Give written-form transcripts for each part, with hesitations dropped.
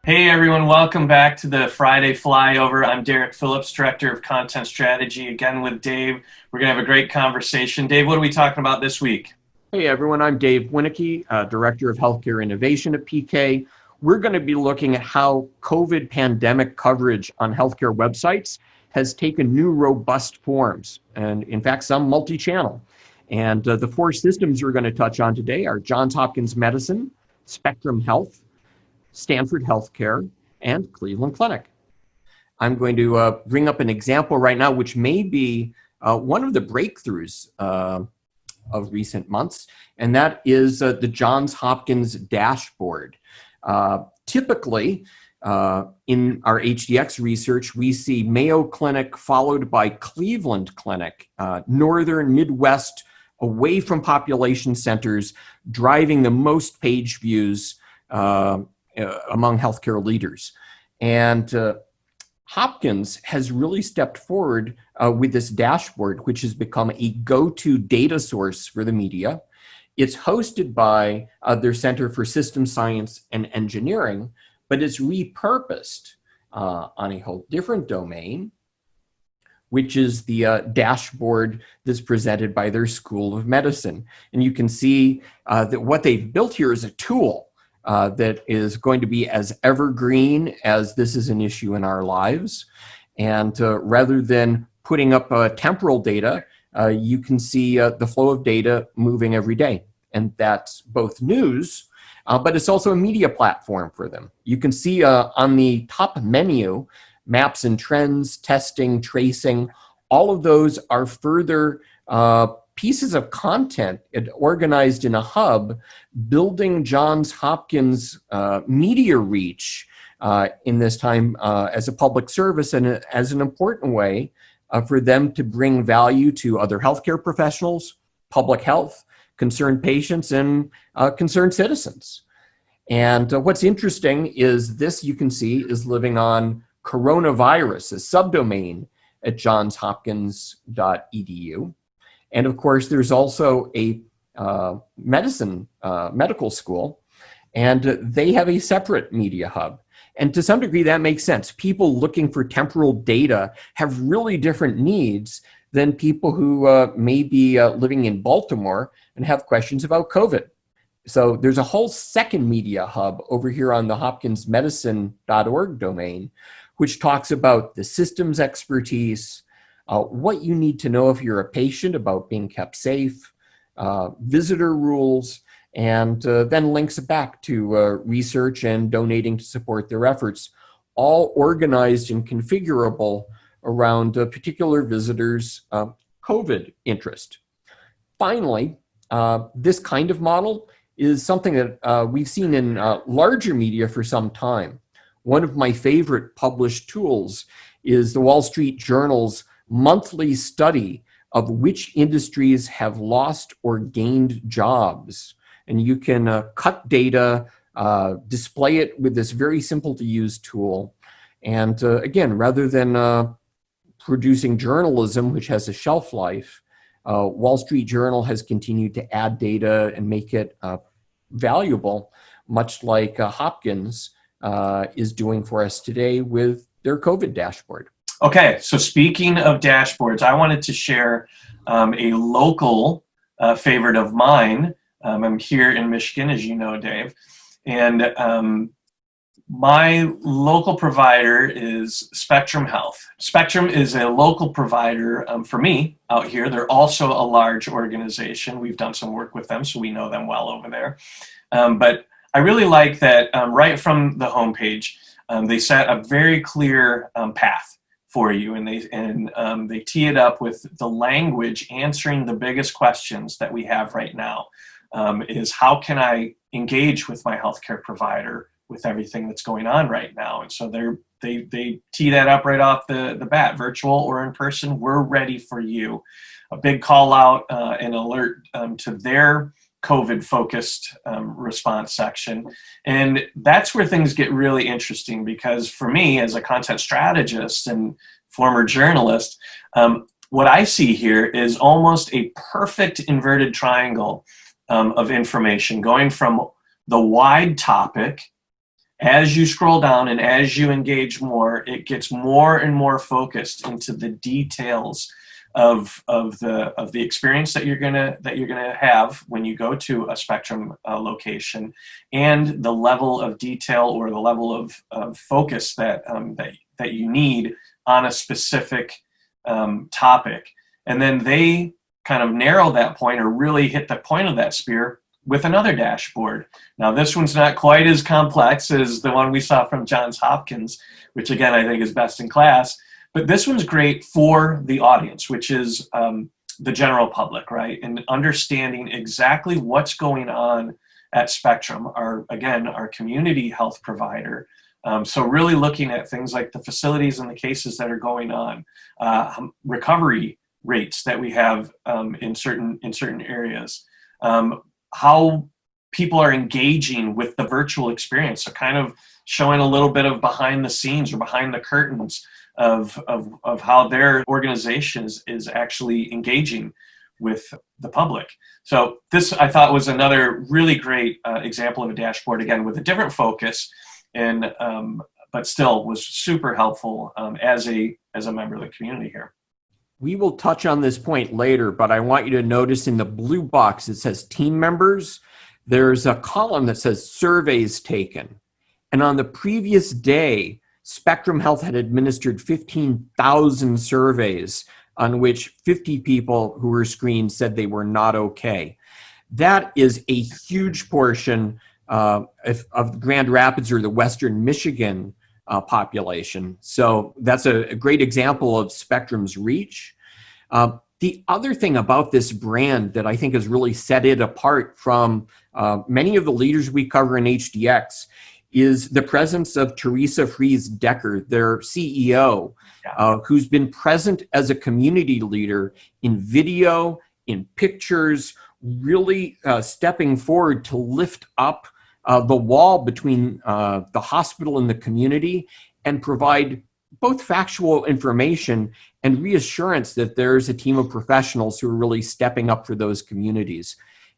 Hey everyone, welcome back to the Friday Flyover. I'm Derek Phillips, Director of Content Strategy, again with Dave. We're going to have a great conversation. Dave, what are we talking about this week? Hey everyone, I'm Dave Winnicky, Director of Healthcare Innovation at PK. We're going to be looking at how COVID pandemic coverage on healthcare websites has taken new robust forms, and in fact, some multi-channel. And the four systems we're going to touch on today are Johns Hopkins Medicine, Spectrum Health, Stanford Healthcare, and Cleveland Clinic. I'm going to bring up an example right now, which may be one of the breakthroughs of recent months, and that is the Johns Hopkins dashboard. Typically, in our HDX research, we see Mayo Clinic followed by Cleveland Clinic, northern Midwest, away from population centers, driving the most page views among healthcare leaders. And Hopkins has really stepped forward with this dashboard, which has become a go-to data source for the media. It's hosted by their Center for Systems Science and Engineering, but it's repurposed on a whole different domain, which is the dashboard that's presented by their School of Medicine. And you can see that what they've built here is a tool that is going to be as evergreen as this is an issue in our lives. And rather than putting up temporal data, you can see the flow of data moving every day. And that's both news, but it's also a media platform for them. You can see on the top menu, maps and trends, testing, tracing, all of those are further pieces of content organized in a hub, building Johns Hopkins media reach in this time as a public service and as an important way for them to bring value to other healthcare professionals, public health, concerned patients, and concerned citizens. And what's interesting is this, you can see, is living on coronavirus, a subdomain at johnshopkins.edu. And of course, there's also a medical school, and they have a separate media hub. And to some degree, that makes sense. People looking for temporal data have really different needs than people who may be living in Baltimore and have questions about COVID. So there's a whole second media hub over here on the hopkinsmedicine.org domain, which talks about the systems expertise, what you need to know if you're a patient about being kept safe, visitor rules, and then links back to research and donating to support their efforts, all organized and configurable around particular visitors' COVID interest. Finally, this kind of model is something that we've seen in larger media for some time. One of my favorite published tools is the Wall Street Journal's monthly study of which industries have lost or gained jobs. And you can cut data, display it with this very simple to use tool. And again, rather than producing journalism, which has a shelf life, Wall Street Journal has continued to add data and make it valuable, much like Hopkins is doing for us today with their COVID dashboard. Okay, so speaking of dashboards, I wanted to share a local favorite of mine. I'm here in Michigan, as you know, Dave, and my local provider is Spectrum Health. Spectrum is a local provider for me out here. They're also a large organization. We've done some work with them, so we know them well over there. But I really like that right from the homepage, they set a very clear path for you, and they tee it up with the language answering the biggest questions that we have right now. Is how can I engage with my healthcare provider with everything that's going on right now? And so they tee that up right off the bat, virtual or in person. We're ready for you. A big call out and alert to their COVID-focused response section. And that's where things get really interesting, because for me, as a content strategist and former journalist, what I see here is almost a perfect inverted triangle of information, going from the wide topic as you scroll down and as you engage more, it gets more and more focused into the details of the experience that you're gonna have when you go to a Spectrum location, and the level of detail or the level of focus that you need on a specific topic. And then they kind of narrow that point or really hit the point of that spear with another dashboard. Now, this one's not quite as complex as the one we saw from Johns Hopkins, which again, I think is best in class. But this one's great for the audience, which is the general public, right? And understanding exactly what's going on at Spectrum, our community health provider. So really looking at things like the facilities and the cases that are going on, recovery rates that we have in certain areas, how people are engaging with the virtual experience. So kind of showing a little bit of behind the scenes or behind the curtains of how their organization is actually engaging with the public. So this, I thought, was another really great example of a dashboard, again, with a different focus, and but still was super helpful as a member of the community here. We will touch on this point later, but I want you to notice in the blue box, it says team members. There's a column that says surveys taken. And on the previous day, Spectrum Health had administered 15,000 surveys on which 50 people who were screened said they were not okay. That is a huge portion of Grand Rapids or the Western Michigan population. So that's a great example of Spectrum's reach. The other thing about this brand that I think has really set it apart from many of the leaders we cover in HDX is the presence of Teresa Fries Decker, their CEO, who's been present as a community leader in video, in pictures, really stepping forward to lift up the wall between the hospital and the community and provide both factual information and reassurance that there's a team of professionals who are really stepping up for those communities.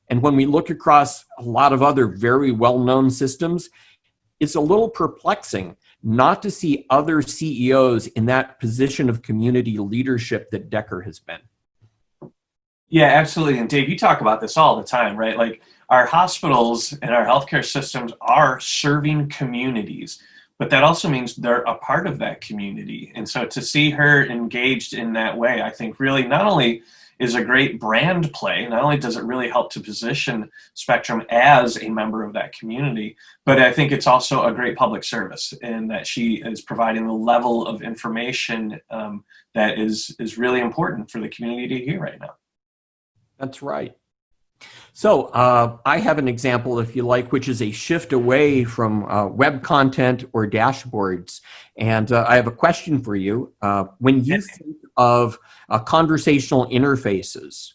And when we look across a lot of other very well-known systems, it's a little perplexing not to see other CEOs in that position of community leadership that Decker has been. Yeah, absolutely. And Dave, you talk about this all the time, right? Like, our hospitals and our healthcare systems are serving communities, but that also means they're a part of that community. And so to see her engaged in that way, I think really not only is a great brand play, not only does it really help to position Spectrum as a member of that community, but I think it's also a great public service in that she is providing the level of information that is really important for the community to hear right now. That's right. So I have an example, if you like, which is a shift away from web content or dashboards. And I have a question for you. When you think of conversational interfaces,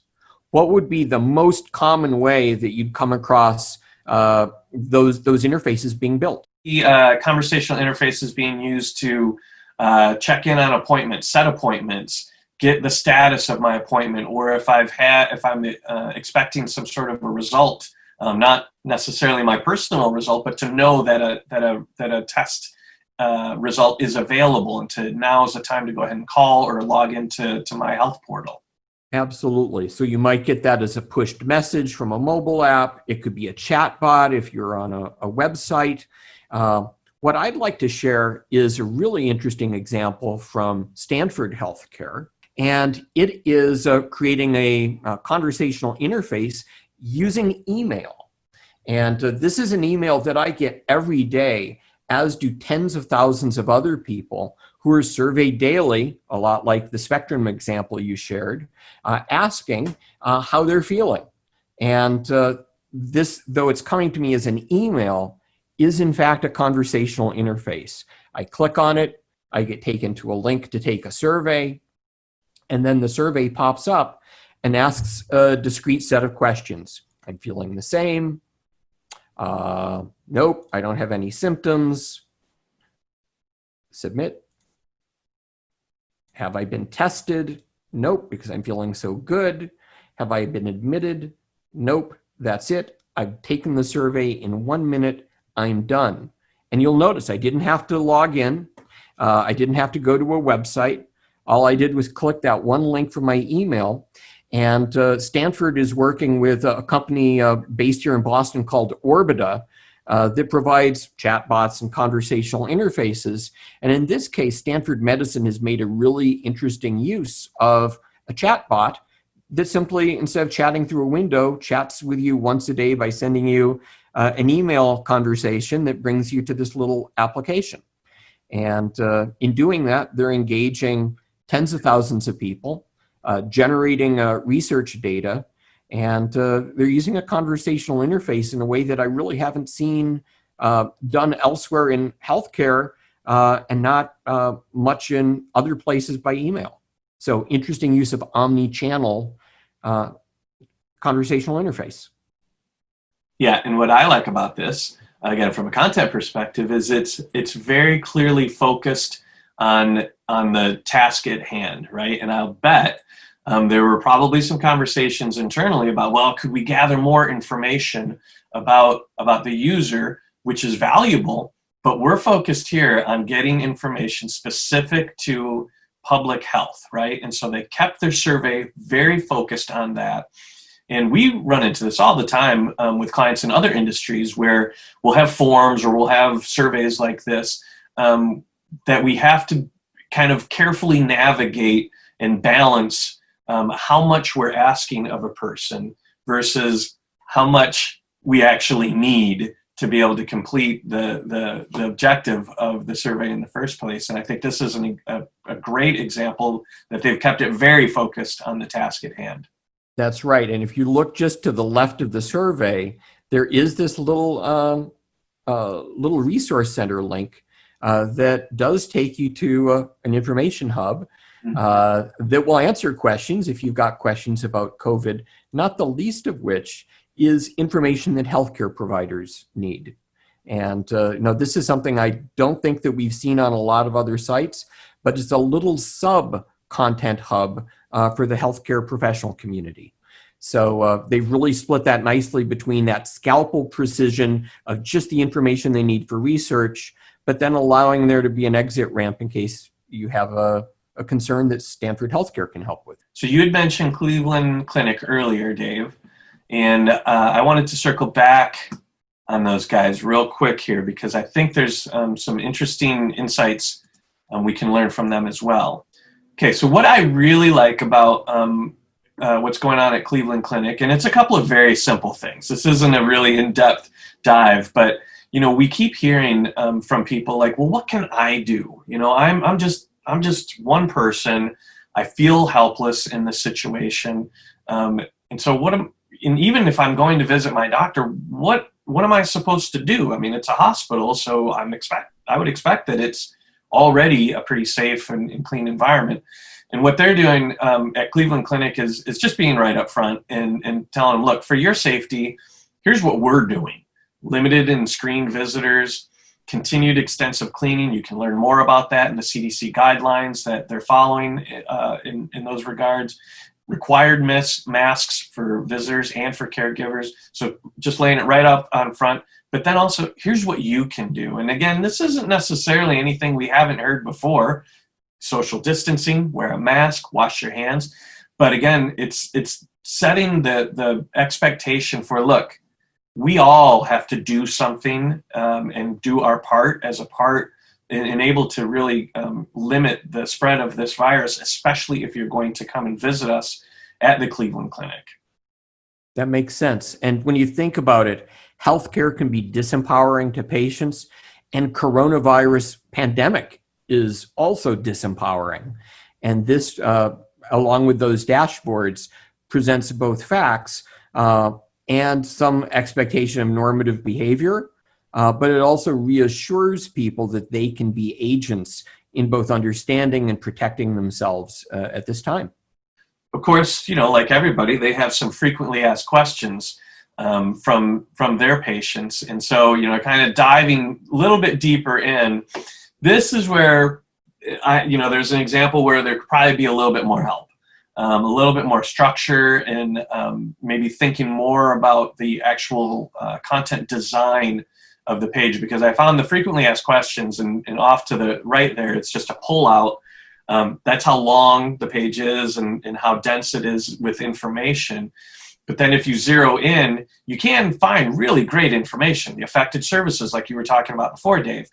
what would be the most common way that you'd come across those interfaces being built? The conversational interfaces being used to check in on appointments, set appointments, get the status of my appointment, or if I'm expecting some sort of a result, not necessarily my personal result, but to know that a test result is available, and now is the time to go ahead and call or log into my health portal. Absolutely. So you might get that as a pushed message from a mobile app. It could be a chat bot if you're on a website. What I'd like to share is a really interesting example from Stanford Healthcare. And it is creating a conversational interface using email. And this is an email that I get every day, as do tens of thousands of other people who are surveyed daily, a lot like the Spectrum example you shared, asking how they're feeling. And this, though it's coming to me as an email, is in fact a conversational interface. I click on it, I get taken to a link to take a survey, and then the survey pops up and asks a discrete set of questions. I'm feeling the same. Nope, I don't have any symptoms. Submit. Have I been tested? Nope, because I'm feeling so good. Have I been admitted? Nope, that's it. I've taken the survey in 1 minute. I'm done. And you'll notice I didn't have to log in. I didn't have to go to a website. All I did was click that one link from my email. And Stanford is working with a company based here in Boston called Orbita that provides chatbots and conversational interfaces. And in this case, Stanford Medicine has made a really interesting use of a chatbot that simply, instead of chatting through a window, chats with you once a day by sending you an email conversation that brings you to this little application. And in doing that, they're engaging tens of thousands of people, generating research data, and they're using a conversational interface in a way that I really haven't seen done elsewhere in healthcare and not much in other places by email. So interesting use of omni-channel conversational interface. Yeah, and what I like about this, again, from a content perspective, is it's very clearly focused on the task at hand, right? And I'll bet there were probably some conversations internally about, well, could we gather more information about the user, which is valuable, but we're focused here on getting information specific to public health, right? And so they kept their survey very focused on that. And we run into this all the time with clients in other industries where we'll have forms or we'll have surveys like this that we have to kind of carefully navigate and balance how much we're asking of a person versus how much we actually need to be able to complete the objective of the survey in the first place. And I think this is a great example that they've kept it very focused on the task at hand. That's right. And if you look just to the left of the survey, there is this little resource center link that does take you to an information hub that will answer questions if you've got questions about COVID, not the least of which is information that healthcare providers need. And this is something I don't think that we've seen on a lot of other sites, but it's a little sub-content hub for the healthcare professional community. So they've really split that nicely between that scalpel precision of just the information they need for research, but then allowing there to be an exit ramp in case you have a concern that Stanford Healthcare can help with. So you had mentioned Cleveland Clinic earlier, Dave, and I wanted to circle back on those guys real quick here because I think there's some interesting insights we can learn from them as well. Okay, so what I really like about what's going on at Cleveland Clinic, and it's a couple of very simple things. This isn't a really in-depth dive, but we keep hearing from people like, well, what can I do? I'm just one person. I feel helpless in this situation, and so and even if I'm going to visit my doctor, what am I supposed to do? I mean, it's a hospital, so I would expect that it's already a pretty safe and clean environment. And what they're doing at Cleveland Clinic is just being right up front and telling them, look, for your safety, here's what we're doing. Limited and screened visitors, continued extensive cleaning. You can learn more about that in the CDC guidelines that they're following in those regards. Required masks for visitors and for caregivers. So just laying it right up on front. But then also, here's what you can do. And again, this isn't necessarily anything we haven't heard before. Social distancing, wear a mask, wash your hands. But again, it's setting the expectation for, look, we all have to do something and do our part as a part and able to really limit the spread of this virus, especially if you're going to come and visit us at the Cleveland Clinic. That makes sense. And when you think about it, healthcare can be disempowering to patients, and coronavirus pandemic is also disempowering. And this, along with those dashboards, presents both facts and some expectation of normative behavior, but it also reassures people that they can be agents in both understanding and protecting themselves at this time. Of course, like everybody, they have some frequently asked questions from their patients. And so, kind of diving a little bit deeper in, this is where there's an example where there could probably be a little bit more help, a little bit more structure, and maybe thinking more about the actual content design of the page, because I found the frequently asked questions, and off to the right there, it's just a pull out. That's how long the page is and how dense it is with information. But then if you zero in, you can find really great information. The affected services, like you were talking about before, Dave,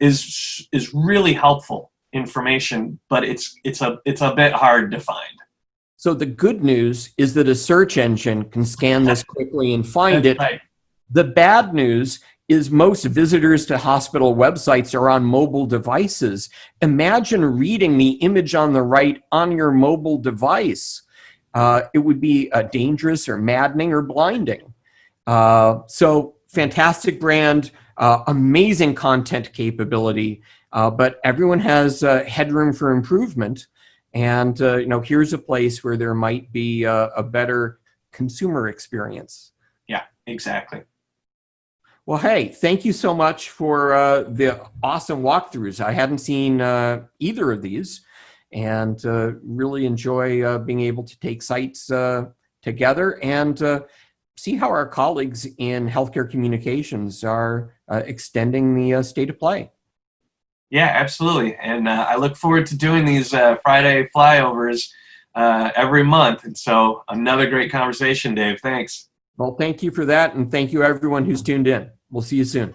is really helpful information, but it's a bit hard to find. So the good news is that a search engine can scan this quickly and find it. Right. The bad news is most visitors to hospital websites are on mobile devices. Imagine reading the image on the right on your mobile device. It would be dangerous or maddening or blinding. So fantastic brand, amazing content capability, but everyone has headroom for improvement. And here's a place where there might be a better consumer experience. Yeah, exactly. Well, hey, thank you so much for the awesome walkthroughs. I hadn't seen either of these, and really enjoy being able to take sites together and see how our colleagues in healthcare communications are extending the state of play. Yeah, absolutely. And I look forward to doing these Friday flyovers every month. And so another great conversation, Dave. Thanks. Well, thank you for that. And thank you everyone who's tuned in. We'll see you soon.